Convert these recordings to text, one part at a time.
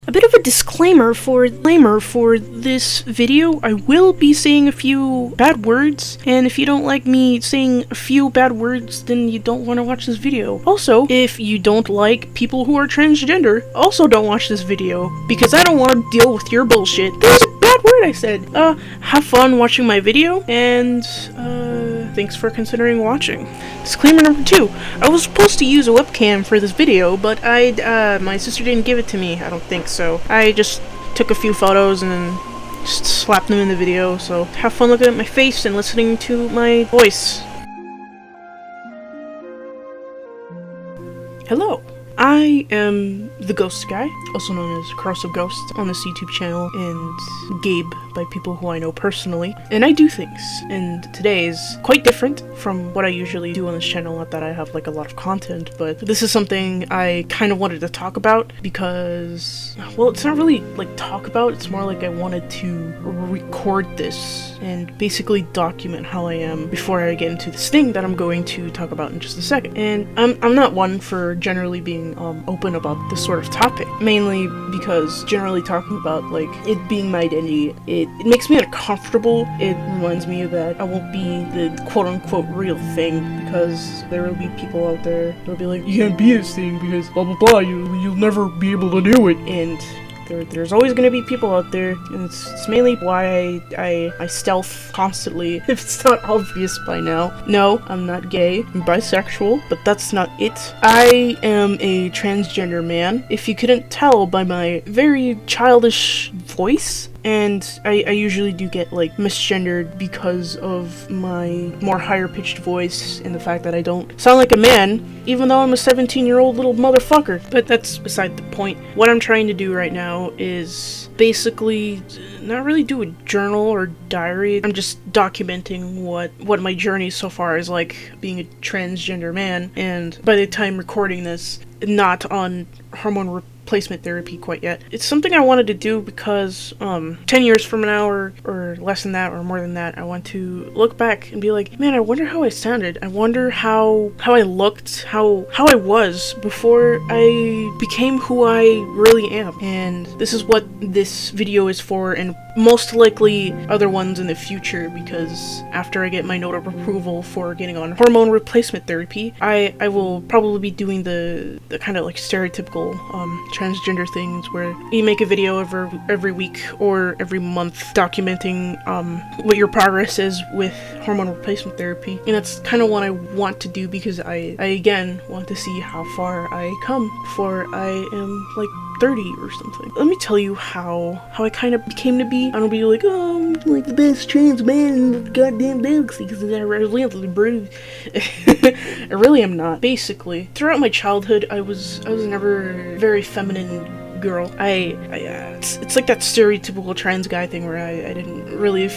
A bit of a disclaimer for this video. I will be saying a few bad words, and if you don't like me saying a few bad words, then you don't want to watch this video. Also, if you don't like people who are transgender, also don't watch this video, because I don't want to deal with your bullshit. That was a bad word I said. Have fun watching my video, and thanks for considering watching. Disclaimer number 2. I was supposed to use a webcam for this video, but my sister didn't give it to me, I don't think so. I just took a few photos and then just slapped them in the video, so have fun looking at my face and listening to my voice. Hello. I am the Ghost Guy, also known as Corrosive Ghost on this YouTube channel, and Gabe by people who I know personally. And I do things, and today is quite different from what I usually do on this channel. Not that I have like a lot of content, but this is something I kind of wanted to talk about because, well, it's not really like talk about, it's more like I wanted to record this and basically document how I am before I get into this thing that I'm going to talk about in just a second. And I'm not one for generally being open about this sort of topic, mainly because generally talking about like it being my identity, it makes me uncomfortable. It reminds me that I won't be the quote-unquote real thing, because there will be people out there that'll be like, you can't be this thing because blah blah blah, you'll never be able to do it. And there's always going to be people out there, and it's mainly why I stealth constantly, if it's not obvious by now. No, I'm not gay, I'm bisexual, but that's not it. I am a transgender man, if you couldn't tell by my very childish voice. And I usually do get like misgendered because of my more higher pitched voice and the fact that I don't sound like a man, even though I'm a 17-year-old little motherfucker. But that's beside the point. What I'm trying to do right now is basically not really do a journal or diary. I'm just documenting what my journey so far is like being a transgender man. And by the time recording this, not on hormone replacement therapy quite yet. It's something I wanted to do because 10 years from now or less than that or more than that, I want to look back and be like, man, I wonder how I sounded. I wonder how I looked, how I was before I became who I really am. And this is what this video is for, and most likely other ones in the future, because after I get my note of approval for getting on hormone replacement therapy, I will probably be doing the kind of like stereotypical transgender things where you make a video every week or every month documenting what your progress is with hormone replacement therapy. And that's kind of what I want to do, because I again want to see how far I come before I am like 30 or something. Let me tell you how I kind of came to be. I don't be like, oh, I'm like the best trans man in the goddamn galaxy, because I really I really am not. Basically, throughout my childhood, I was never a very feminine girl. It's like that stereotypical trans guy thing where I didn't really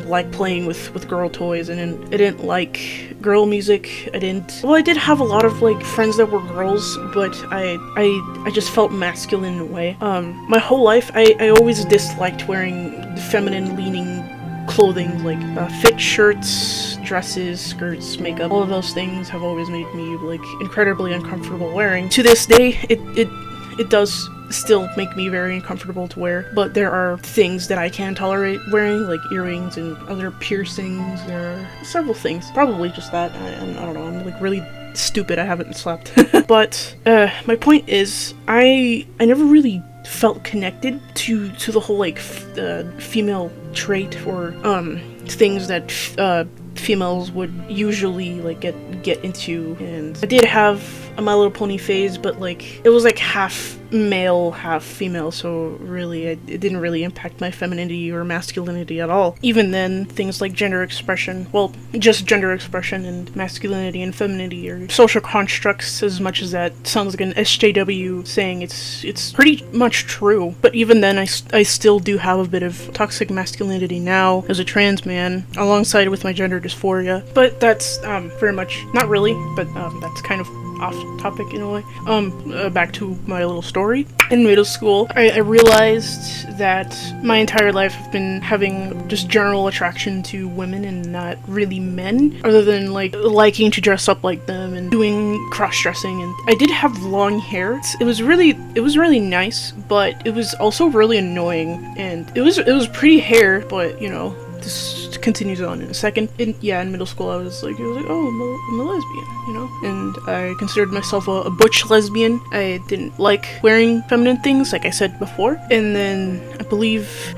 like playing with girl toys, and I didn't like girl music. I did have a lot of like friends that were girls, but I just felt masculine in a way. My whole life I always disliked wearing feminine leaning clothing, like fit shirts, dresses, skirts, makeup. All of those things have always made me like incredibly uncomfortable wearing. To this day, it does still make me very uncomfortable to wear, but there are things that I can tolerate wearing, like earrings and other piercings. There are several things, probably just that. I don't know, I'm like really stupid, I haven't slept. But my point is, I never really felt connected to the whole like female trait or things that females would usually like get into. And I did have a My Little Pony phase, but like it was like half male, half female, so really it didn't really impact my femininity or masculinity at all. Even then, things like gender expression, well, just gender expression and masculinity and femininity are social constructs, as much as that sounds like an SJW saying. It's pretty much true. But even then, I still do have a bit of toxic masculinity now as a trans man, alongside with my gender dysphoria. But that's very much, not really, but that's kind of off topic in a way. Back to my little story. In middle school, I realized that my entire life I've been having just general attraction to women and not really men, other than like liking to dress up like them and doing cross-dressing, and I did have long hair. It was really nice, but it was also really annoying, and it was pretty hair, but you know, this continues on in a second. In middle school, I was like, oh, I'm a lesbian, you know? And I considered myself a butch lesbian. I didn't like wearing feminine things, like I said before. And then, I believe,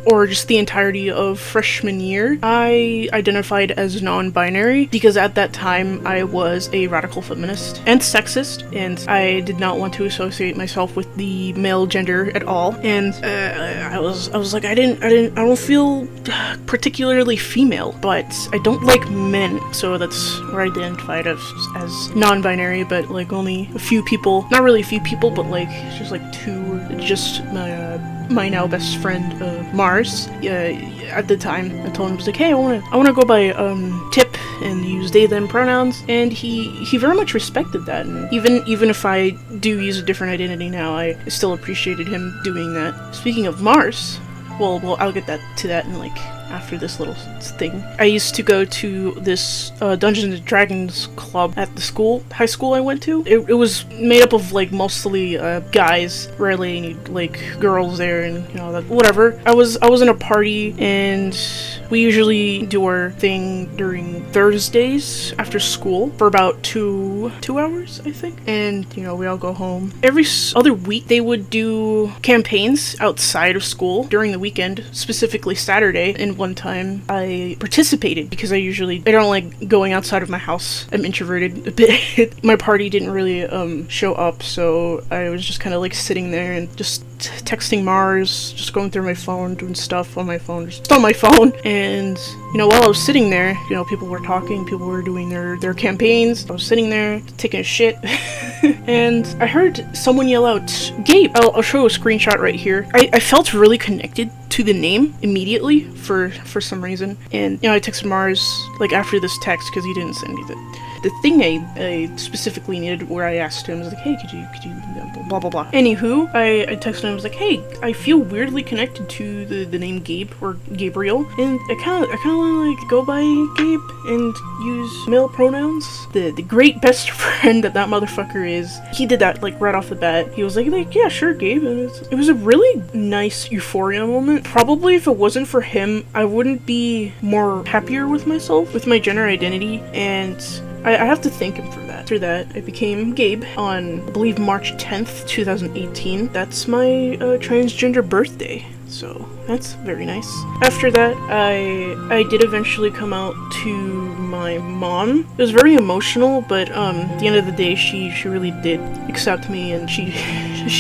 or just the entirety of freshman year, I identified as non-binary because at that time I was a radical feminist and sexist, and I did not want to associate myself with the male gender at all. And I was like, I don't feel particularly female, but I don't like men, so that's where I identified as non-binary. But like only a few people, not really a few people, but like just like two, just my now best friend Mars. At the time, I told him, I was like, hey, I wanna go by Tip and use they them pronouns, and he very much respected that. And even if I do use a different identity now, I still appreciated him doing that. Speaking of Mars, well, I'll get to that in like after this little thing. I used to go to this Dungeons and Dragons club at the high school I went to. It was made up of like mostly guys, rarely any like girls there, and you know, that whatever. I was in a party, and we usually do our thing during Thursdays after school for about two hours, I think. And you know, we all go home. Every other week they would do campaigns outside of school during the weekend, specifically Saturday. And one time I participated because I don't like going outside of my house. I'm introverted a bit. My party didn't really show up, so I was just kind of like sitting there and just texting Mars, just going through my phone, doing stuff on my phone, just on my phone. And you know, while I was sitting there, you know, people were talking, people were doing their campaigns. I was sitting there taking a shit and I heard someone yell out, Gabe. I'll show a screenshot right here. I felt really connected to the name immediately for some reason. And you know, I texted Mars like after this text because he didn't send me the thing I specifically needed, where I asked him, I was like, hey, could you blah blah blah. Anywho, I texted him, I was like, hey, I feel weirdly connected to the name Gabe or Gabriel, and I kinda wanna like go by Gabe and use male pronouns. The great best friend that motherfucker is, he did that like right off the bat. He was like yeah, sure, Gabe. And it was a really nice euphoria moment. Probably if it wasn't for him, I wouldn't be more happier with myself, with my gender identity, and I have to thank him for that. After that, I became Gabe on, I believe, March 10th, 2018. That's my transgender birthday, so that's very nice. After that, I did eventually come out to my mom. It was very emotional, but at the end of the day, she really did accept me, and she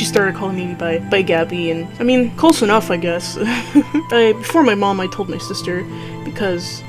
started calling me by Gabby, and I mean, close enough, I guess. Before my mom, I told my sister, because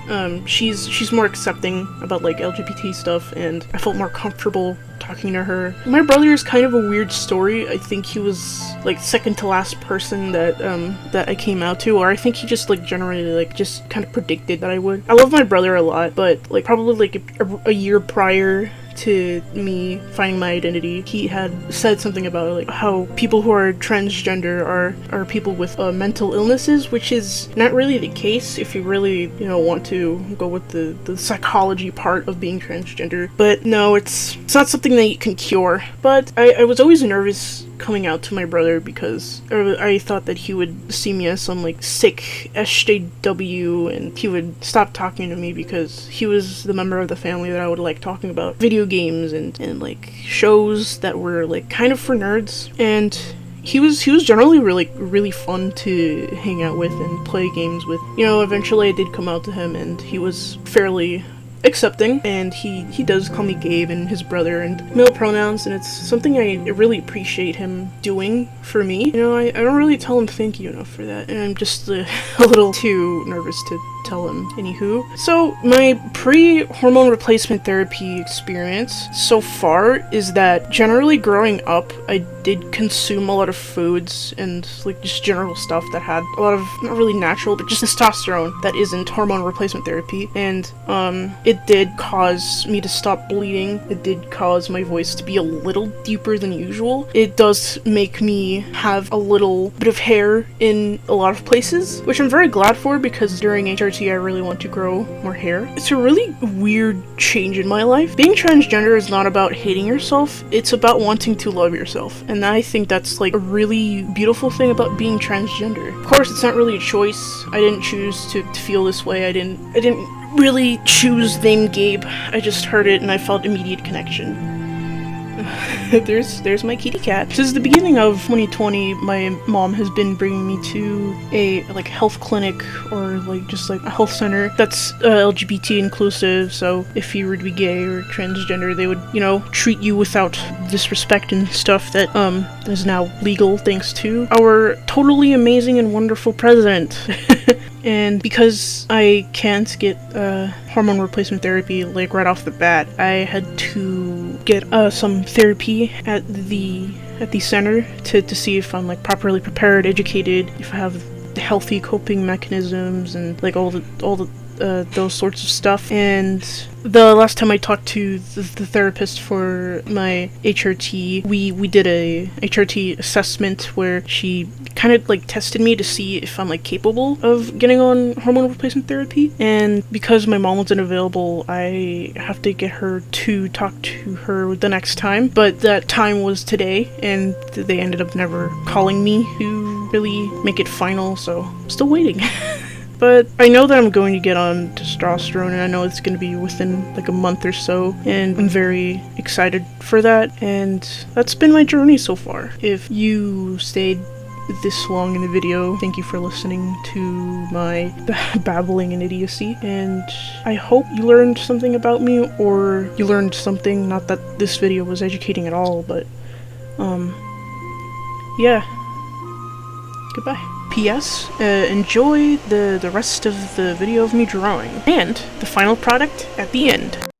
she's more accepting about like LGBT stuff, and I felt more comfortable talking to her. My brother is kind of a weird story. I think he was like second to last person that I came out to, or I think he just like generally like just kind of predicted that I would. I love my brother a lot, but like probably like a year prior to me finding my identity, he had said something about like how people who are transgender are people with mental illnesses, which is not really the case if you really, you know, want to go with the psychology part of being transgender. But no, it's not something that you can cure. But I was always nervous coming out to my brother because I thought that he would see me as some like sick SJW, and he would stop talking to me because he was the member of the family that I would like talking about video games and like shows that were like kind of for nerds. And he was generally really fun to hang out with and play games with. You know, eventually I did come out to him, and he was fairly accepting, and he does call me Gabe and his brother and male pronouns, and it's something I really appreciate him doing for me. You know, I don't really tell him thank you enough for that, and I'm just a little too nervous to tell him. Anywho, so my pre-hormone replacement therapy experience so far is that generally growing up, I did consume a lot of foods and like just general stuff that had a lot of, not really natural, but just testosterone that isn't hormone replacement therapy. And it did cause me to stop bleeding. It did cause my voice to be a little deeper than usual. It does make me have a little bit of hair in a lot of places, which I'm very glad for, because during HRT I really want to grow more hair. It's a really weird change in my life. Being transgender is not about hating yourself, it's about wanting to love yourself. And I think that's like a really beautiful thing about being transgender. Of course, it's not really a choice. I didn't choose to feel this way. I didn't really choose the name Gabe. I just heard it and I felt immediate connection. There's my kitty cat. Since the beginning of 2020, my mom has been bringing me to a like health clinic or like just like a health center that's LGBT inclusive. So if you were to be gay or transgender, they would, you know, treat you without disrespect and stuff that is now legal thanks to our totally amazing and wonderful president. And because I can't get hormone replacement therapy like right off the bat, I had to get some therapy at the center to see if I'm like properly prepared, educated, if I have the healthy coping mechanisms and like all the those sorts of stuff. And the last time I talked to the therapist for my HRT, we did a HRT assessment where she kind of like tested me to see if I'm like capable of getting on hormone replacement therapy. And because my mom wasn't available, I have to get her to talk to her the next time. But that time was today, and they ended up never calling me to really make it final, so I'm still waiting. But I know that I'm going to get on testosterone, and I know it's going to be within like a month or so, and I'm very excited for that. And that's been my journey so far. If you stayed this long in the video, thank you for listening to my babbling and idiocy, and I hope you learned something about me, or you learned something, not that this video was educating at all, but yeah, goodbye. P.S. Enjoy the rest of the video of me drawing, and the final product at the end.